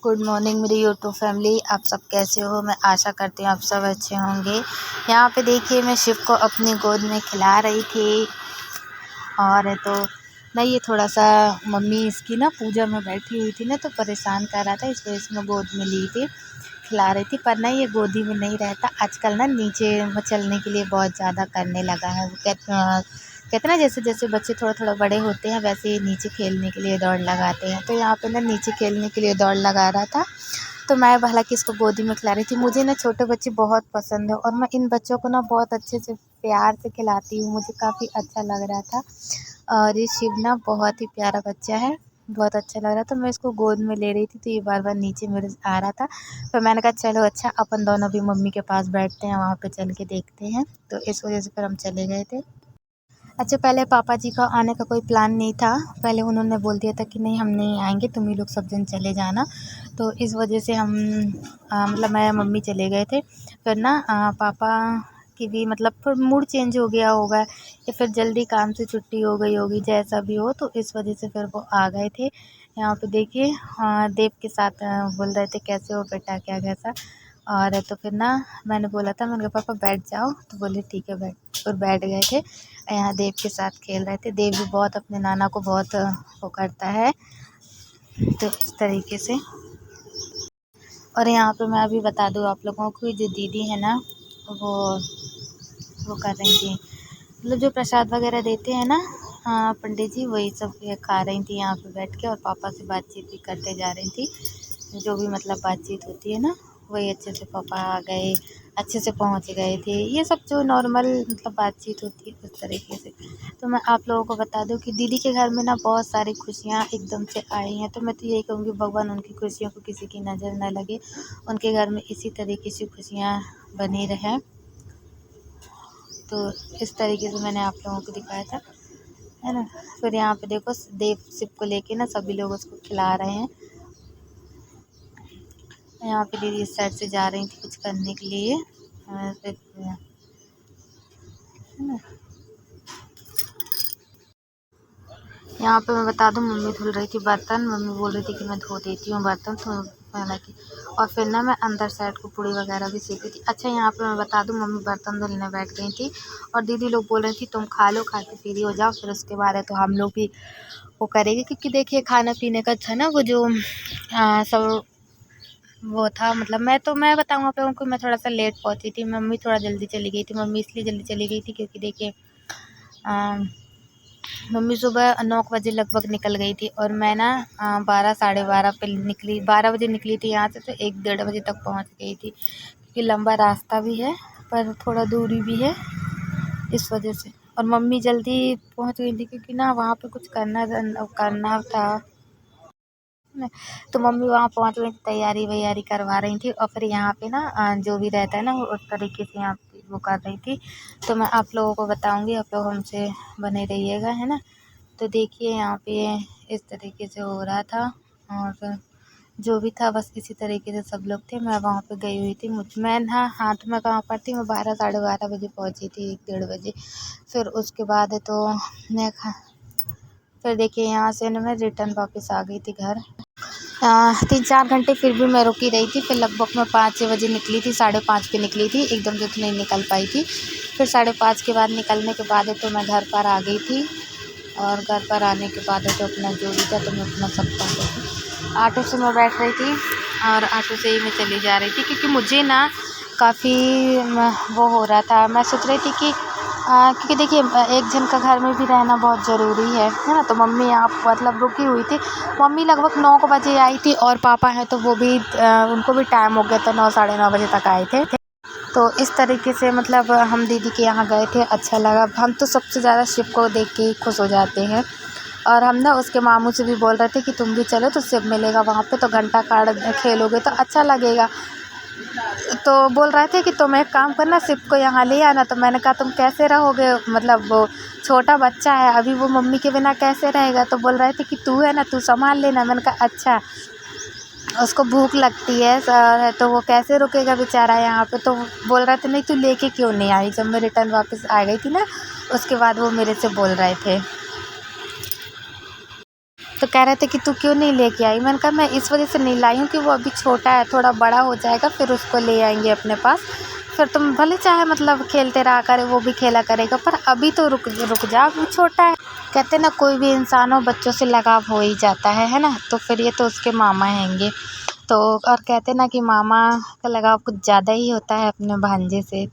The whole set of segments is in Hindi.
गुड मॉर्निंग मेरी यूट्यूब फैमिली। आप सब कैसे हो? मैं आशा करती हूँ आप सब अच्छे होंगे। यहाँ पे देखिए मैं शिव को अपनी गोद में खिला रही थी। और तो मैं ये थोड़ा सा मम्मी इसकी ना पूजा में बैठी हुई थी ना, तो परेशान कर रहा था, इस वजह से मैं गोद में ली थी, खिला रही थी। पर ना ये गोदी में नहीं रहता, आजकल ना नीचे चलने के लिए बहुत ज़्यादा करने लगा है। वो कहते ना जैसे जैसे बच्चे थोड़ा थोड़ा बड़े होते हैं वैसे ही नीचे खेलने के लिए दौड़ लगाते हैं। तो यहाँ पे ना नीचे खेलने के लिए दौड़ लगा रहा था, तो मैं हालांकि इसको गोदी में खिला रही थी। मुझे ना छोटे बच्चे बहुत पसंद है और मैं इन बच्चों को ना बहुत अच्छे से प्यार से खिलाती हूँ, मुझे काफ़ी अच्छा लग रहा था। और ये शिव ना बहुत ही प्यारा बच्चा है, बहुत अच्छा लग रहा था। मैं इसको गोद में ले रही थी तो ये बार बार नीचे मेरे आ रहा था, तो मैंने कहा चलो अच्छा अपन दोनों भी मम्मी के पास बैठते हैं, वहाँ पे चल के देखते हैं। तो इस वजह से फिर हम चले गए थे। अच्छा, पहले पापा जी का आने का कोई प्लान नहीं था, पहले उन्होंने बोल दिया था कि नहीं हम नहीं आएंगे, तुम ही लोग सब जन चले जाना। तो इस वजह से हम मतलब मैं मम्मी चले गए थे। फिर ना पापा की भी मतलब फिर मूड चेंज हो गया होगा या फिर जल्दी काम से छुट्टी हो गई होगी, जैसा भी हो, तो इस वजह से फिर वो आ गए थे। यहाँ पे देखिए देव के साथ बोल रहे थे कैसे हो बेटा, क्या कैसा। और तो फिर ना मैंने बोला था, मैंने कहा पापा बैठ जाओ, तो बोले ठीक है बैठ, फिर बैठ गए थे। यहाँ देव के साथ खेल रहे थे। देव भी बहुत अपने नाना को बहुत वो करता है, तो इस तरीके से। और यहाँ पे मैं अभी बता दूँ आप लोगों को, जो दीदी है ना वो कर रही थी, मतलब जो प्रसाद वगैरह देते हैं ना पंडित जी, वही सब ये खा रही थी यहाँ पे बैठ के, और पापा से बातचीत भी करते जा रही थी। जो भी मतलब बातचीत होती है ना, वही अच्छे से पापा आ गए, अच्छे से पहुँच गए थे, ये सब जो नॉर्मल मतलब बातचीत होती है उस तरीके से। तो मैं आप लोगों को बता दूं कि दीदी के घर में ना बहुत सारी खुशियाँ एकदम से आई हैं, तो मैं तो यही कहूँगी भगवान उनकी खुशियों को किसी की नज़र न लगे, उनके घर में इसी तरीके से खुशियाँ बनी रहें। तो इस तरीके से मैंने आप लोगों को दिखाया था, है ना। फिर यहाँ पे देखो देव शिव को लेके ना सभी लोग उसको खिला रहे हैं। यहाँ पे दीदी इस साइड से जा रही थी कुछ करने के लिए, है ना। यहाँ पे मैं बता दूँ मम्मी धुल रही थी बर्तन, मम्मी बोल रही थी कि मैं धो देती हूँ बर्तन, तो हालांकि और फिर ना मैं अंदर साइड को पूड़ी वगैरह भी सेक रही थी। अच्छा, यहाँ पे मैं बता दूँ मम्मी बर्तन धुलने बैठ गई थी और दीदी लोग बोल रही थी तुम खा लो, खा के फ्री हो जाओ, फिर उसके बाद है तो हम लोग भी वो करेंगे। क्योंकि देखिए खाना पीने का था ना वो जो सब वो था, मतलब मैं बताऊँ आप लोगों को, मैं थोड़ा सा लेट पहुँची थी, मम्मी थोड़ा जल्दी चली गई थी। मम्मी इसलिए जल्दी चली गई थी क्योंकि देखिए मम्मी सुबह 9 बजे लगभग निकल गई थी और मैं ना 12 साढ़े 12 पे निकली, 12 बजे निकली थी यहाँ से, तो 1 डेढ़ बजे तक पहुँच गई थी। क्योंकि लंबा रास्ता भी है पर थोड़ा दूरी भी है, इस वजह से। और मम्मी जल्दी पहुँच गई थी क्योंकि ना वहाँ पे कुछ करना था ना। तो मम्मी वहाँ पहुँच गई, तैयारी वैयारी करवा रही थी, और फिर यहाँ पे ना जो भी रहता है ना वो उस तरीके से यहाँ पे वो कर रही थी। तो मैं आप लोगों को बताऊँगी, आप लोग हमसे बने रहिएगा, है ना। तो देखिए यहाँ पे इस तरीके से हो रहा था, और जो भी था बस इसी तरीके से सब लोग थे। मैं वहाँ पे गई हुई थी, मैं ना हाथ में कहाँ पर थी, मैं 12 साढ़े 12 बजे पहुँची थी, 1 डेढ़ बजे। फिर उसके बाद तो मैं फिर देखिए यहाँ से ना मैं रिटर्न वापस आ गई थी घर। 3-4 घंटे फिर भी मैं रुकी रही थी। फिर लगभग मैं 5-6 बजे निकली थी, 5:30 पे निकली थी, एकदम से तो नहीं निकल पाई थी। फिर 5:30 के बाद निकलने के बाद तो मैं घर पर आ गई थी, और घर पर आने के बाद तो अपना जो भी था तो मैं अपना सब कर रही थी। ऑटो से मैं बैठ रही थी और ऑटो से ही मैं चली जा रही थी, क्योंकि मुझे ना काफ़ी वो हो रहा था। मैं सोच रही थी कि क्योंकि देखिए एक जन का घर में भी रहना बहुत ज़रूरी है ना। तो मम्मी यहाँ मतलब रुकी हुई थी, मम्मी लगभग 9 बजे आई थी, और पापा हैं तो वो भी उनको भी टाइम हो गया था, 9 साढ़े 9 बजे तक आए थे। तो इस तरीके से मतलब हम दीदी के यहाँ गए थे, अच्छा लगा। हम तो सबसे ज़्यादा शिव को देख के ही खुश हो जाते हैं, और हम ना उसके मामू से भी बोल रहे थे कि तुम भी चलो तो शिव मिलेगा वहाँ पे, तो घंटा कार्ड खेलोगे तो अच्छा लगेगा। तो बोल रहे थे कि तुम एक काम करना, शिव को यहाँ ले आना। तो मैंने कहा तुम कैसे रहोगे, मतलब वो छोटा बच्चा है अभी, वो मम्मी के बिना कैसे रहेगा। तो बोल रहे थे कि तू है ना, तू संभाल लेना। मैंने कहा अच्छा, उसको भूख लगती है तो वो कैसे रुकेगा बेचारा यहाँ पे। तो बोल रहे थे नहीं तू लेके क्यों नहीं आई। जब मैं रिटर्न वापस आ गई थी ना, उसके बाद वो मेरे से बोल रहे थे। तो कह रहे थे कि तू क्यों नहीं लेके आई। मैंने कहा मैं इस वजह से नहीं लाई हूँ कि वो अभी छोटा है, थोड़ा बड़ा हो जाएगा फिर उसको ले आएंगे अपने पास, फिर तुम भले चाहे मतलब खेलते रहा करे, वो भी खेला करेगा, पर अभी तो रुक रुक जा, अभी छोटा है। कहते ना कोई भी इंसान हो बच्चों से लगाव हो ही जाता है ना। तो फिर ये तो उसके मामा हैंगे, तो और कहते ना कि मामा का लगाव कुछ ज़्यादा ही होता है अपने भांजे से।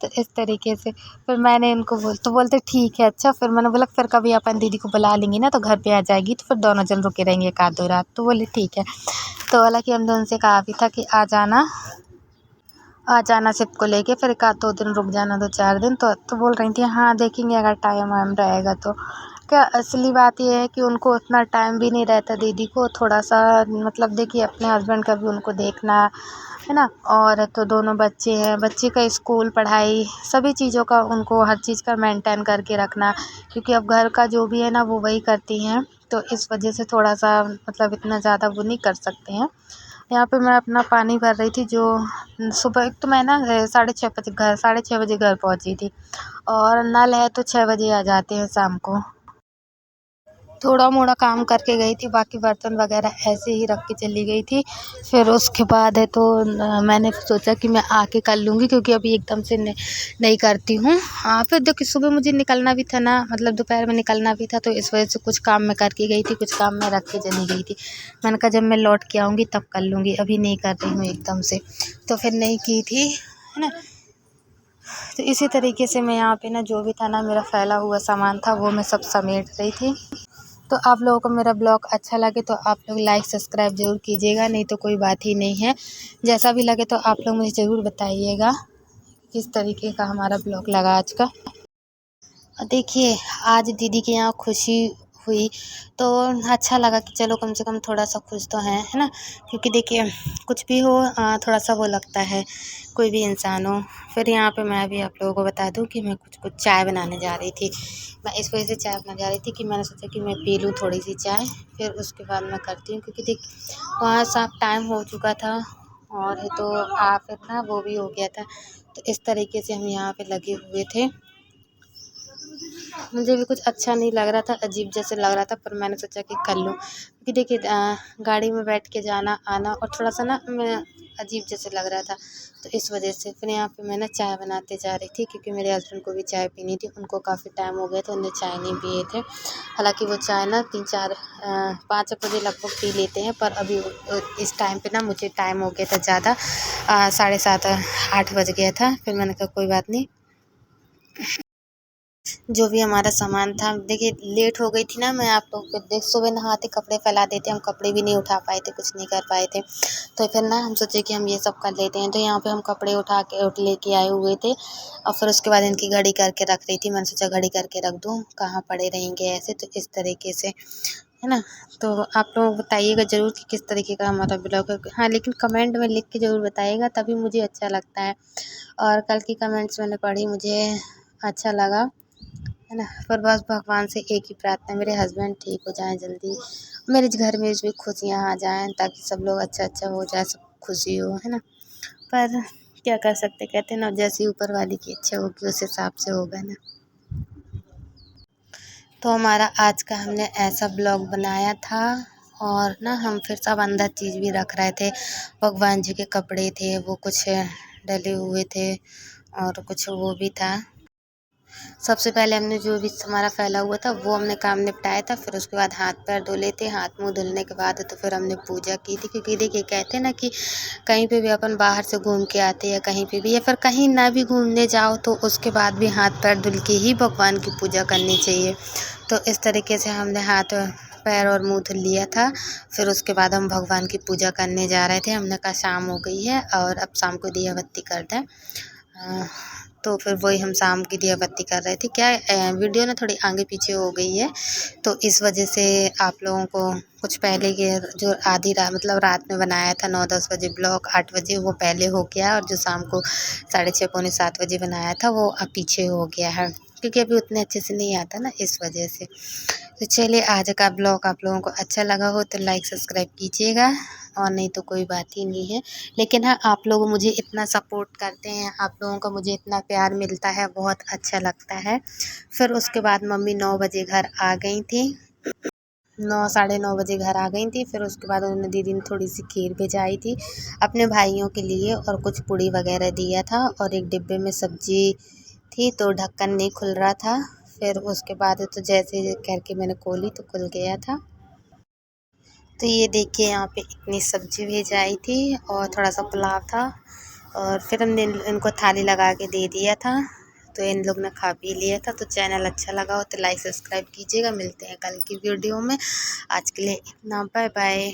तो इस तरीके से फिर मैंने इनको तो बोलते ठीक है। अच्छा, फिर मैंने बोला फिर कभी अपन दीदी को बुला लेंगी ना तो घर पे आ जाएगी, तो फिर दोनों जन रुके रहेंगे एक आध दो रात। तो बोले ठीक है। तो हालांकि हमने उनसे कहा भी था कि आ जाना शिप को लेके, फिर एक आध दो दिन रुक जाना, 2-4 दिन। तो बोल रही थी हाँ देखेंगे अगर टाइम वाइम रहेगा तो। क्या असली बात ये है कि उनको उतना टाइम भी नहीं रहता दीदी को, थोड़ा सा मतलब देखिए अपने हस्बैंड का भी उनको देखना है ना, और तो दोनों बच्चे हैं, बच्चे का स्कूल पढ़ाई सभी चीज़ों का उनको हर चीज़ का मेंटेन करके रखना, क्योंकि अब घर का जो भी है ना वो वही करती हैं। तो इस वजह से थोड़ा सा मतलब इतना ज़्यादा वो नहीं कर सकते हैं। यहाँ पे मैं अपना पानी भर रही थी, जो सुबह एक तो मैं ना 6:30 बजे घर पहुँची थी, और नल है तो 6 बजे आ जाते हैं शाम को। थोड़ा मोड़ा काम करके गई थी, बाकी बर्तन वगैरह ऐसे ही रख के चली गई थी। फिर उसके बाद है तो मैंने सोचा कि मैं आके कर लूँगी, क्योंकि अभी एकदम से नहीं करती हूँ। हाँ, फिर देखिए सुबह मुझे निकलना भी था ना, मतलब दोपहर में निकलना भी था, तो इस वजह से कुछ काम मैं करके गई थी, कुछ काम मैं रख के चली गई थी। मैंने कहा जब मैं लौट के आऊँगी तब कर लूँगी, अभी नहीं कर रही हूँ एकदम से। तो फिर नहीं की थी, है ना। तो इसी तरीके से मैं यहाँ पे ना जो भी था ना मेरा फैला हुआ सामान था वो मैं सब समेट रही थी। तो आप लोगों को मेरा ब्लॉग अच्छा लगे तो आप लोग लाइक सब्सक्राइब ज़रूर कीजिएगा, नहीं तो कोई बात ही नहीं है। जैसा भी लगे तो आप लोग मुझे ज़रूर बताइएगा किस तरीके का हमारा ब्लॉग लगा आज का। देखिए आज दीदी के यहाँ खुशी हुई तो अच्छा लगा कि चलो कम से कम थोड़ा सा खुश तो हैं, है ना। क्योंकि देखिए कुछ भी हो थोड़ा सा वो लगता है, कोई भी इंसान हो। फिर यहाँ पे मैं भी आप लोगों को बता दूँ कि मैं कुछ चाय बनाने जा रही थी। मैं इस वजह से चाय बनाने जा रही थी कि मैंने सोचा कि मैं पी लूँ थोड़ी सी चाय, फिर उसके बाद मैं करती हूँ। क्योंकि देख वहाँ साफ टाइम हो चुका था, और है तो फिर ना वो भी हो गया था। तो इस तरीके से हम यहाँ पे लगे हुए थे। मुझे भी कुछ अच्छा नहीं लग रहा था, अजीब जैसे लग रहा था, पर मैंने सोचा कि कर लूँ। क्योंकि देखिए गाड़ी में बैठ के जाना आना और थोड़ा सा ना मैं अजीब जैसे लग रहा था, तो इस वजह से फिर यहाँ पे मैं ना चाय बनाते जा रही थी। क्योंकि मेरे हस्बैंड को भी चाय पीनी थी, उनको काफ़ी टाइम हो गया था उन्हें चाय नहीं पिए थे। हालांकि वो चाय ना 5 बजे लगभग पी लेते हैं, पर अभी इस टाइम पे ना मुझे टाइम हो गया था ज़्यादा, 7:30-8 बज गया था। फिर मैंने कहा कोई बात नहीं, जो भी हमारा सामान था, देखिए लेट हो गई थी ना। मैं आप लोगों को देख सुबह नहाते कपड़े फैला देते, हम कपड़े भी नहीं उठा पाए थे, कुछ नहीं कर पाए थे। तो फिर ना हम सोचे कि हम ये सब कर लेते हैं। तो यहाँ पे हम कपड़े उठा के लेके आए हुए थे, और फिर उसके बाद इनकी घड़ी करके रख रही थी। मैंने सोचा घड़ी करके रख दूँ, कहाँ पड़े रहेंगे ऐसे। तो इस तरीके से है ना। तो आप लोग बताइएगा ज़रूर कि किस तरीके का हमारा ब्लॉग है। हाँ, लेकिन कमेंट में लिख के ज़रूर बताइएगा, तभी मुझे अच्छा लगता है। और कल की कमेंट्स मैंने पढ़ी, मुझे अच्छा लगा, है ना। पर बस भगवान से एक ही प्रार्थना है, मेरे हस्बैंड ठीक हो जाएं जल्दी, मेरे घर में भी खुशियाँ आ जाएं, ताकि सब लोग अच्छा हो जाए, सब खुशी हो, है ना। पर क्या कर सकते, कहते हैं ना जैसी ऊपर वाले की इच्छा होगी उस हिसाब से होगा ना। तो हमारा आज का हमने ऐसा ब्लॉग बनाया था। और ना हम फिर सब अंदर चीज़ भी रख रहे थे, भगवान जी के कपड़े थे वो कुछ डले हुए थे, और कुछ वो भी था। सबसे पहले हमने जो भी हमारा फैला हुआ था वो हमने काम निपटाया था। फिर उसके बाद हाथ पैर धुले थे, हाथ मुँह धुलने के बाद तो फिर हमने पूजा की थी। क्योंकि देखिए कहते हैं ना कि कहीं पे भी अपन बाहर से घूम के आते हैं, कहीं पे भी, या फिर कहीं ना भी घूमने जाओ तो उसके बाद भी हाथ पैर धुल के ही भगवान की पूजा करनी चाहिए। तो इस तरीके से हमने हाथ पैर और मुँह धुल लिया था। फिर उसके बाद हम भगवान की पूजा करने जा रहे थे। हमने कहा शाम हो गई है और अब शाम को दिया बत्ती कर दें। तो फिर वही हम शाम की दिया बत्ती कर रहे थे। क्या वीडियो ना थोड़ी आगे पीछे हो गई है, तो इस वजह से आप लोगों को कुछ पहले के जो आधी रात मतलब रात में बनाया था 9-10 बजे ब्लॉग, 8 बजे वो पहले हो गया, और जो शाम को 6:30 पौने 7 बजे बनाया था वो अब पीछे हो गया है। क्योंकि अभी उतने अच्छे से नहीं आता ना, इस वजह से। तो चलिए आज का ब्लॉग आप लोगों को अच्छा लगा हो तो लाइक सब्सक्राइब कीजिएगा, और नहीं तो कोई बात ही नहीं है। लेकिन हाँ, आप लोग मुझे इतना सपोर्ट करते हैं, आप लोगों का मुझे इतना प्यार मिलता है, बहुत अच्छा लगता है। फिर उसके बाद मम्मी 9 बजे घर आ गई थी। 9 साढ़े 9 बजे घर आ गई थी। फिर उसके बाद उन्होंने दीदी ने थोड़ी सी खीर भिजाई थी अपने भाइयों के लिए और कुछ पूड़ी वगैरह दिया था और एक डिब्बे में सब्जी थी तो ढक्कन नहीं खुल रहा था। फिर उसके बाद तो जैसे करके मैंने खोली तो खुल गया था। तो ये देखिए यहाँ पे इतनी सब्जी भिजाई थी और थोड़ा सा पुलाव था और फिर हमने इनको थाली लगा के दे दिया था। तो इन लोग ने खा पी लिया था। तो चैनल अच्छा लगा हो तो लाइक सब्सक्राइब कीजिएगा। मिलते हैं कल की वीडियो में। आज के लिए इतना, बाय बाय।